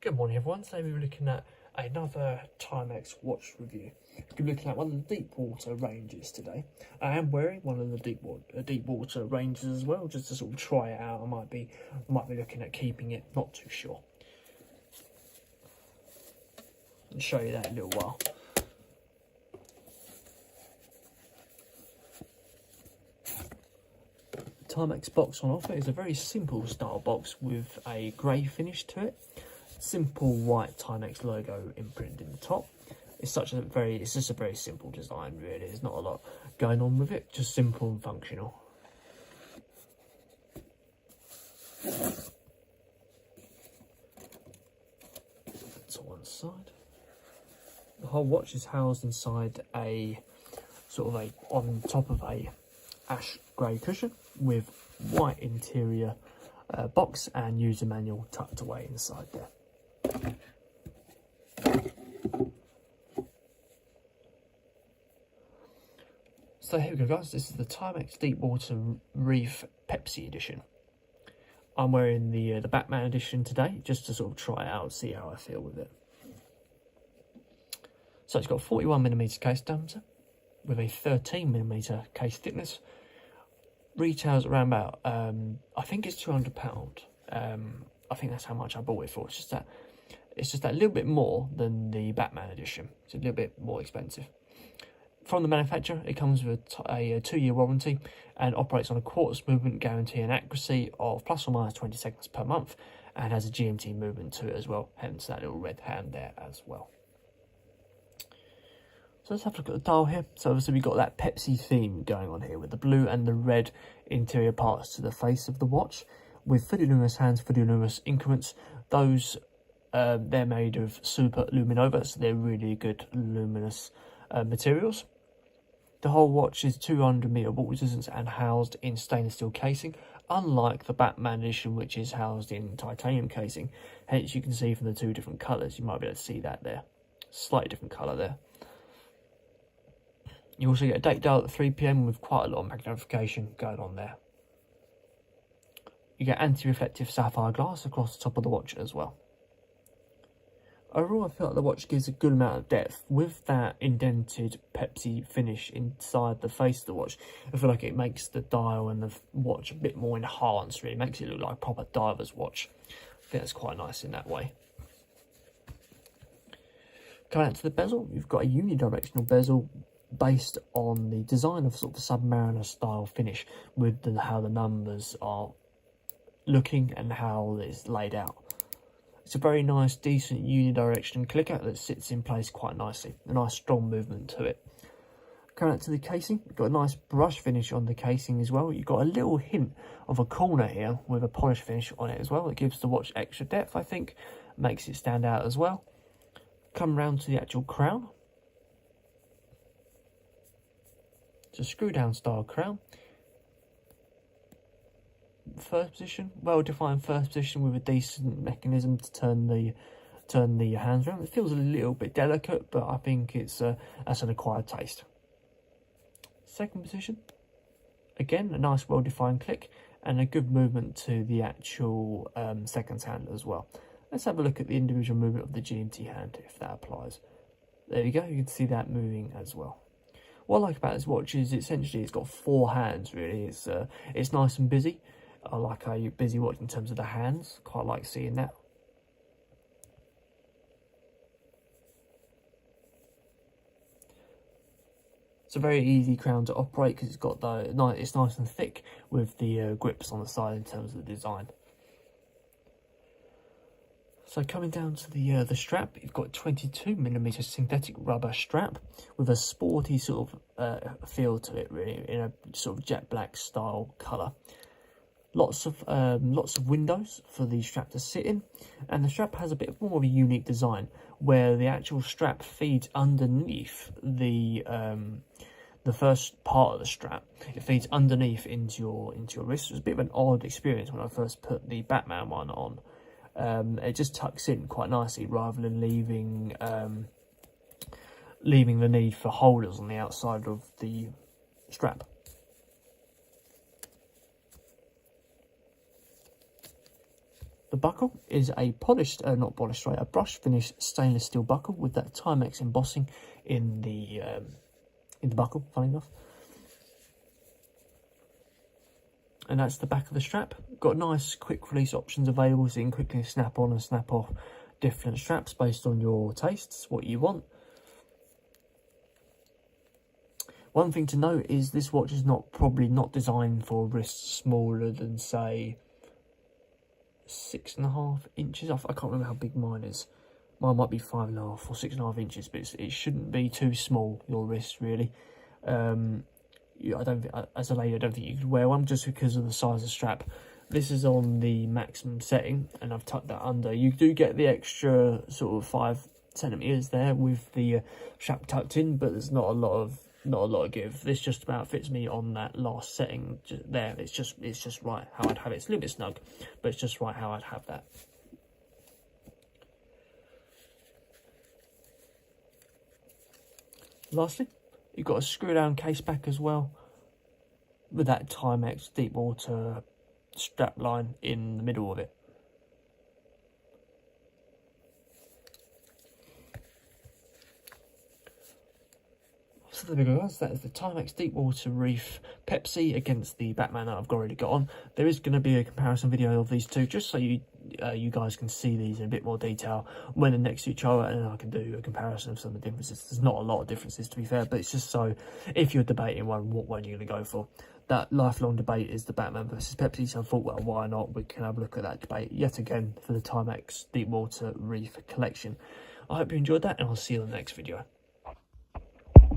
Good morning everyone, today we're looking at another Timex watch review. We're looking at one of the Deepwater ranges today. I am wearing one of the Deepwater ranges as well, just to sort of try it out. I might be looking at keeping it, not too sure. I'll show you that in a little while. Timex box on offer is a very simple style box with a grey finish to it. Simple white Timex logo imprinted in the top. It's just a very simple design really. There's not a lot going on with it, just simple and functional. To one side. The whole watch is housed inside a on top of a ash grey cushion with white interior box and user manual tucked away inside there. So here we go guys, this is the Timex Deepwater Reef Pepsi edition. I'm wearing the Batman edition today just to sort of try it out, see how I feel with it. So it's got 41mm case diameter with a 13mm case thickness. Retails around about, I think it's £200. I think that's how much I bought it for. It's just that little bit more than the Batman edition. It's a little bit more expensive. From the manufacturer, it comes with a 2-year warranty and operates on a quartz movement guarantee and accuracy of plus or minus 20 seconds per month, and has a GMT movement to it as well, hence that little red hand there as well. So let's have a look at the dial here. So obviously we've got that Pepsi theme going on here with the blue and the red interior parts to the face of the watch, with fully luminous hands, fully luminous increments. Those they're made of super luminova, so they're really good luminous materials. The whole watch is 200m water resistance and housed in stainless steel casing, unlike the Batman edition, which is housed in titanium casing. Hence you can see from the two different colours, you might be able to see that there. Slightly different colour there. You also get a date dial at 3 PM with quite a lot of magnification going on there. You get anti-reflective sapphire glass across the top of the watch as well. Overall, I feel like the watch gives a good amount of depth with that indented Pepsi finish inside the face of the watch. I feel like it makes the dial and the watch a bit more enhanced, really. It makes it look like a proper diver's watch. I think that's quite nice in that way. Coming out to the bezel, you've got a unidirectional bezel based on the design of sort of the Submariner style finish, with how the numbers are looking and how it's laid out. It's a very nice, decent unidirection clicker that sits in place quite nicely. A nice strong movement to it. Coming out to the casing, you've got a nice brush finish on the casing as well. You've got a little hint of a corner here with a polish finish on it as well. It gives the watch extra depth, I think. Makes it stand out as well. Come round to the actual crown. It's a screw down style crown. First position, well defined first position with a decent mechanism to turn the hands around. It feels a little bit delicate, but I think that's an acquired taste. Second position, again a nice well defined click and a good movement to the actual seconds hand as well. Let's have a look at the individual movement of the GMT hand if that applies. There you go, you can see that moving as well. What I like about this watch is essentially it's got 4 hands really. It's nice and busy. I like a busy watch in terms of the hands. Quite like seeing that. It's a very easy crown to operate because it's nice and thick with the grips on the side in terms of the design. So coming down to the strap, you've got 22mm synthetic rubber strap with a sporty sort of feel to it, really, in a sort of jet black style colour. Lots of windows for the strap to sit in, and the strap has a bit more of a unique design where the actual strap feeds underneath the first part of the strap. It feeds underneath into your wrist. It was a bit of an odd experience when I first put the Batman one on. It just tucks in quite nicely rather than leaving the need for holders on the outside of the strap. The buckle is a polished, not polished, right, a brush finished stainless steel buckle with that Timex embossing in the buckle, funny enough. And that's the back of the strap. Got nice quick release options available, so you can quickly snap on and snap off different straps based on your tastes, what you want. One thing to note is this watch is probably not designed for wrists smaller than, say, 6.5 inches. I can't remember how big mine is. Mine might be 5.5 or 6.5 inches, but it shouldn't be too small, your wrist, really. I don't think, as a lady, I don't think you could wear one just because of the size of the strap. This is on the maximum setting, and I've tucked that under. You do get the extra sort of 5 centimeters there with the strap tucked in, but there's not a lot of give. This just about fits me on that last setting there. It's just right how I'd have it. It's a little bit snug, but it's just right how I'd have that. Lastly, you've got a screw down case back as well with that Timex Deepwater strap line in the middle of it. So there we go, guys. That is the Timex Deepwater Reef Pepsi against the Batman that I've already got on. There is going to be a comparison video of these two, just so you guys can see these in a bit more detail when they're next to each other, and then I can do a comparison of some of the differences. There's not a lot of differences, to be fair, but it's just so if you're debating one, what one you're going to go for. That lifelong debate is the Batman versus Pepsi, so I thought, well, why not? We can have a look at that debate yet again for the Timex Deepwater Reef collection. I hope you enjoyed that, and I'll see you in the next video.